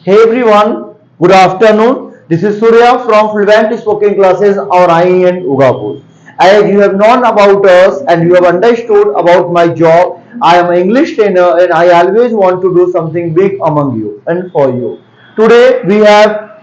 Hey everyone, good afternoon. This is Surya from Fluent Spoken Classes or IEN Ugapur. As you have known about us and you have understood about my job, I am an English trainer and I always want to do something big among you and for you. Today we have,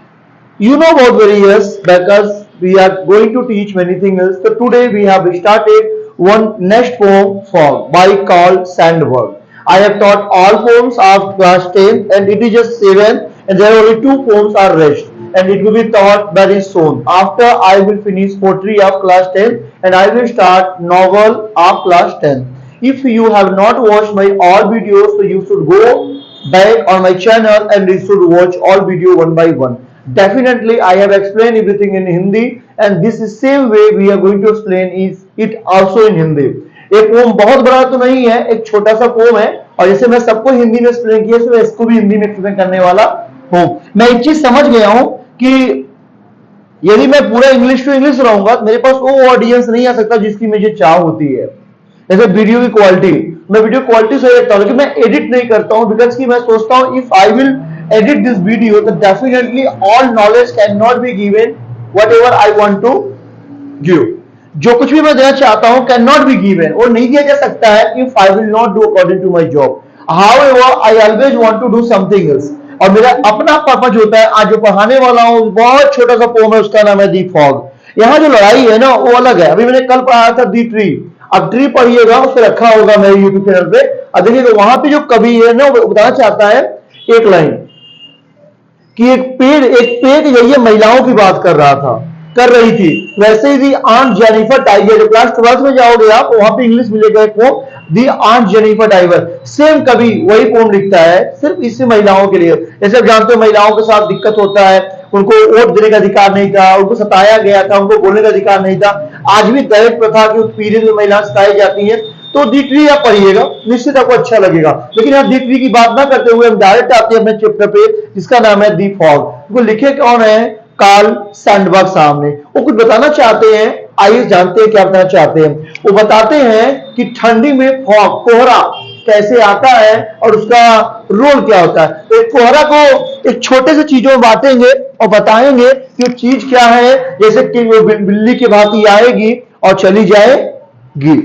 you know about various because we are going to teach many things. So today we have started one next poem for by Carl Sandburg. I have taught all poems of class 10 and it is just 7 and there are only two poems are rest and it will be taught very soon. After I will finish poetry of class 10 and I will start novel of class 10. If you have not watched my all videos, so you should go back on my channel and you should watch all video one by one. Definitely I have explained everything in Hindi and this is same way we are going to explain is it also in Hindi. एक pome बहुत बड़ा तो नहीं है, एक छोटा सा pome है और जैसे मैं सबको हिंदी में एक्सप्लेन किया मैं इसको भी हिंदी में एक्सप्लेन करने वाला हूँ। मैं एक चीज समझ गया हूँ कि यदि मैं पूरा इंग्लिश टू इंग्लिश रहूंगा तो मेरे पास वो ऑडियंस नहीं आ सकता जिसकी मुझे चाह होती है। जैसे वीडियो की क्वालिटी, मैं वीडियो क्वालिटी सही रखता हूँ लेकिन मैं एडिट नहीं करता हूँ बिकॉज कि मैं सोचता हूँ if I will edit this video then definitely all knowledge cannot be given whatever I want to give. जो कुछ भी मैं देना चाहता हूं कैन नॉट बी गिवन, वो नहीं दिया जा सकता है if I will not do according to my job. However I always want to do something else. और मेरा अपना पर्पज होता है. आज जो पढ़ाने वाला हूं बहुत छोटा सा पोम है, उसका नाम है दी फॉग. यहाँ जो लड़ाई है ना वो अलग है. अभी मैंने कल पढ़ाया था दी ट्री. अब ट्री पढ़िएगा, उस पर रखा होगा मेरे यूट्यूब चैनल पे. अब देखिएगा वहां पे जो कवि है ना वो बताना चाहता है एक लाइन कि एक पेड़ ये महिलाओं की बात कर रही थी. वैसे ही दी आंट जेनिफर टाइगर, क्लास 12 में जाओगे आप वहां पे इंग्लिश मिलेगा एक पोम दी आंट जेनिफर टाइगर. सेम कवि वही पोम लिखता है सिर्फ इससे महिलाओं के लिए. जैसे आप जानते हो महिलाओं के साथ दिक्कत होता है, उनको वोट देने का अधिकार नहीं था, उनको सताया गया था, उनको बोलने का अधिकार नहीं था. आज भी दहेज प्रथा की पीढ़ी में महिलाएं सताई जाती है. तो दी ट्री आप पढ़िएगा, निश्चित आपको अच्छा लगेगा. लेकिन आप दी ट्री की बात ना करते हुए हम डायरेक्ट आते हैं अपने चैप्टर पे जिसका नाम है दी फॉग. उनको लिखे कौन है? कार्ल सैंडबर्ग साहब ने. वो कुछ बताना चाहते हैं. आइए जानते हैं क्या बताना चाहते हैं. वो बताते हैं कि ठंडी में फॉग कोहरा कैसे आता है और उसका रोल क्या होता है. तो एक कोहरा को एक छोटे से चीजों में बांटेंगे और बताएंगे कि वो चीज क्या है. जैसे कि वो बिल्ली की भांति आएगी और चली जाएगी.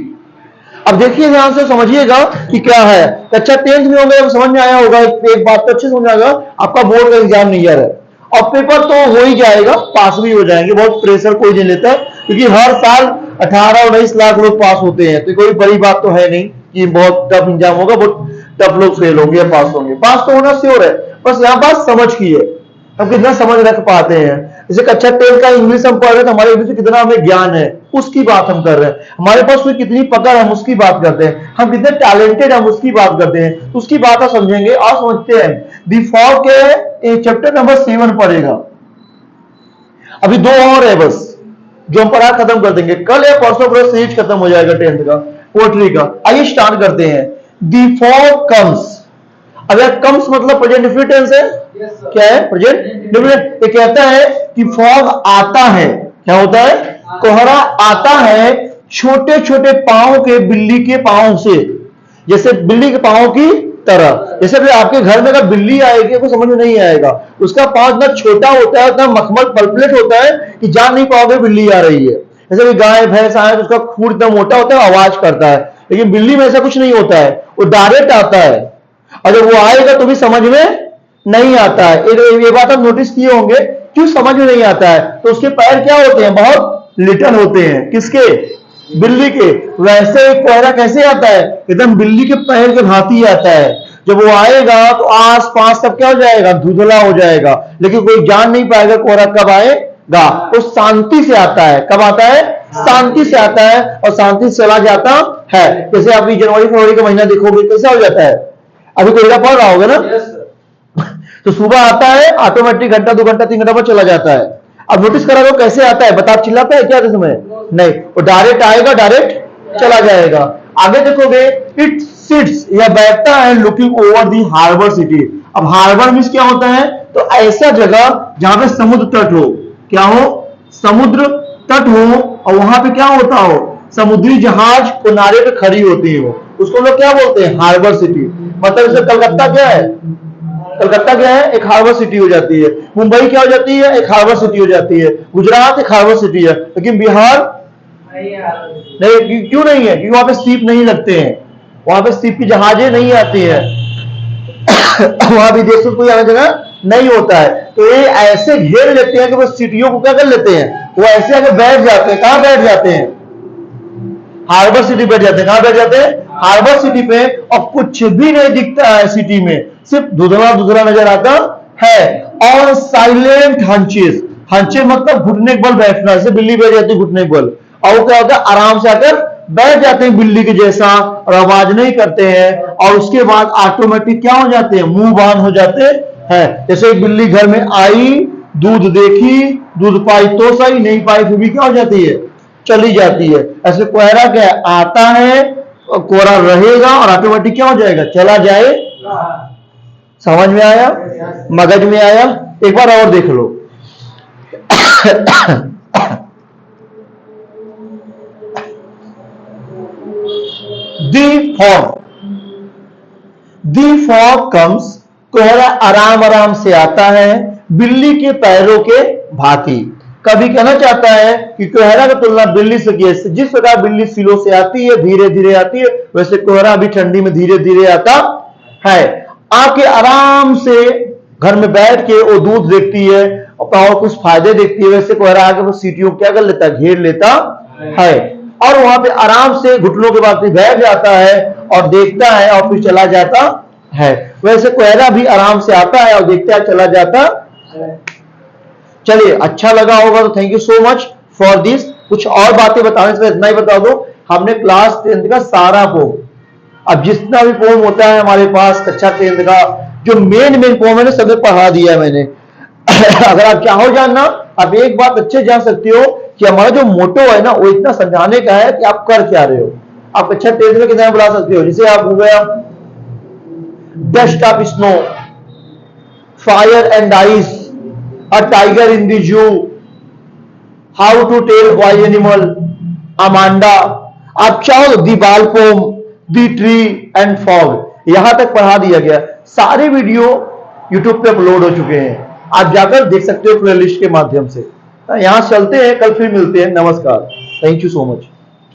अब देखिए ध्यान से समझिएगा कि क्या है. कक्षा 10th में होंगे, समझ में आया होगा. एक बात तो अच्छे समझ आएगा, आपका बोर्ड का एग्जाम नहीं आ रहा है और पेपर तो हो ही जाएगा, पास भी हो जाएंगे. बहुत प्रेशर कोई नहीं लेता क्योंकि हर साल 18-19 लाख लोग पास होते हैं. तो कोई बड़ी बात तो है नहीं कि बहुत टफ एग्जाम होगा, बहुत टफ लोग फेल होंगे या पास होंगे. पास तो होना श्योर है. बस यहाँ बात समझ की है, हम कितना समझ रख पाते हैं. जैसे कक्षा 10 का इंग्लिश हम पढ़ रहे हैं तो हमारे इंग्लिश में कितना हमें ज्ञान है उसकी बात हम कर रहे हैं. हमारे पास कोई कितनी पकड़ हम उसकी बात करते हैं. हम कितने टैलेंटेड हम उसकी बात करते हैं. उसकी बात आप समझेंगे और समझते हैं. दी फॉग के चैप्टर नंबर 7 पढ़ेगा. अभी 2 और है बस जो हम पढ़ा खत्म कर देंगे. कल या परसों पूरा सीरीज खत्म हो जाएगा 10th का पोएट्री का. आइए स्टार्ट करते हैं. दी फॉग कम्स. अगर कम्स मतलब प्रेजेंट डिफिनिट टेंस है. क्या है? Present definite. ये कहता है कि फॉग आता है. क्या होता है? कोहरा आता है छोटे छोटे पांव के बिल्ली के पांव से. जैसे बिल्ली के पांव की तरह. जैसे भी आपके घर में अगर बिल्ली आएगी आपको समझ में नहीं आएगा. उसका पांव इतना छोटा होता है, इतना मखमल पल्पलेट होता है कि जान नहीं पाओगे बिल्ली आ रही है. जैसे भी गाय भैंस आए तो उसका खूर इतना मोटा होता है, आवाज करता है. लेकिन बिल्ली में ऐसा कुछ नहीं होता है, वो डायरेक्ट आता है. अगर वो आएगा तो भी समझ में नहीं आता है. ये बात आप नोटिस किए होंगे. क्यों समझ में नहीं आता है? तो उसके पैर क्या होते हैं? बहुत लिटल होते हैं. किसके? बिल्ली के. वैसे एक कोहरा कैसे आता है? एकदम बिल्ली के पैर के भांति आता है. जब वो आएगा तो आस पास सब क्या हो जाएगा? धुंधला हो जाएगा. लेकिन कोई जान नहीं पाएगा कोहरा कब आएगा. वो शांति से आता है. कब आता है? शांति से आता है और शांति से चला जाता है. जैसे अभी जनवरी फरवरी का महीना देखोगे कैसा हो जाता है. अभी कोहरा पड़ रहा होगा ना. तो सुबह आता है ऑटोमेटिक घंटा 2 घंटा 3 घंटा पर चला जाता है. अब नोटिस करा वो कैसे आता है? बता चिल्लाता है क्या समय? नहीं, वो डायरेक्ट आएगा, डायरेक्ट चला जाएगा. आगे देखोगे इट सिट्स या बैठता है looking over the harbour city. अब हार्बर मींस क्या होता है? तो ऐसा जगह जहां पे समुद्र तट हो. क्या हो? समुद्र तट हो और वहां पे क्या होता हो? समुद्री जहाज किनारे पे खड़ी होती हो. उसको लोग क्या बोलते हैं? Harbour city. मतलब इसे कलकत्ता क्या है? कलकत्ता क्या है, एक हार्बर सिटी हो जाती है। मुंबई क्या हो जाती है, एक हार्बर सिटी हो जाती है। गुजरात एक हार्बर सिटी है। लेकिन बिहार नहीं, क्यों नहीं है? क्योंकि वहां पे सीप नहीं लगते हैं, वहां पे सीप की जहाजें नहीं आती है। वहां विदेशों को कोई आने जगह नहीं होता है। तो ये ऐसे घेर लेते हैं कि वो सिटियों को क्या कर लेते हैं, वो ऐसे आके बैठ जाते हैं। कहां बैठ जाते हैं? हार्बर सिटी बैठ जाते हैं। कहां बैठ जाते हैं? हार्बर सिटी पे। और कुछ भी नहीं दिखता है सिटी में, सिर्फ धुंधला धुंधला नजर आता है। और साइलेंट हंचेस, हंचे मतलब घुटने के बल बैठना, जैसे बिल्ली बैठ जाती है घुटने के बल, और वो क्या होता है, आराम से आकर बैठ जाते हैं बिल्ली के जैसा, और आवाज नहीं करते हैं। और उसके बाद ऑटोमेटिक क्या हो जाते हैं, मुंह बांध हो जाते हैं। जैसे एक बिल्ली घर में आई, दूध देखी, दूध पाई तो सही, नहीं पाई फिर भी क्या हो जाती है, चली जाती है। ऐसे कोहरा क्या है, आता है, कोहरा रहेगा और ऑटोमेटिक क्या हो जाएगा, चला जाए। समझ में आया, मगज में आया? एक बार और देख लो। दी फॉग कम्स, कोहरा आराम आराम से आता है, बिल्ली के पैरों के भांति। कभी कहना चाहता है कि कोहरा की तुलना बिल्ली से की है। जिस प्रकार बिल्ली सिलों से आती है, धीरे धीरे आती है, वैसे कोहरा भी ठंडी में धीरे धीरे आता है। आके आराम से घर में बैठ के वो दूध देखती है और कुछ फायदे देखती है। वैसे कोहरा आके वो सीटियों क्या कर लेता है, घेर लेता है, और वहां पे आराम से घुटनों के बाद बैठ जाता है और देखता है और फिर चला जाता है। वैसे कोहरा भी आराम से आता है और देखता है, चला जाता है। चलिए, अच्छा लगा होगा तो thank you so much for this. कुछ और बातें बताने से इतना ही बता दो, हमने क्लास 10th का सारा पोम, अब जितना भी पोम होता है हमारे पास कक्षा 10th का, जो मेन पोम है ना, सब पढ़ा दिया है मैंने। अगर आप चाहो जानना, आप एक बात अच्छे जान सकते हो कि हमारा जो मोटो है ना, वो इतना समझाने का है कि आप कर क्या रहे हो। आप कक्षा 10th में कितना बुला सकते हो, जैसे आप हो गया dust of snow, fire and ice, a tiger in the zoo, how to tell why animal, Amanda। आप चाहो तो the ball poem, the tree and fog, यहां तक पढ़ा दिया गया। सारे वीडियो यूट्यूब पे अपलोड हो चुके हैं, आप जाकर देख सकते हो प्लेलिस्ट के माध्यम से। यहां चलते हैं, कल फिर मिलते हैं। नमस्कार, थैंक यू सो मच।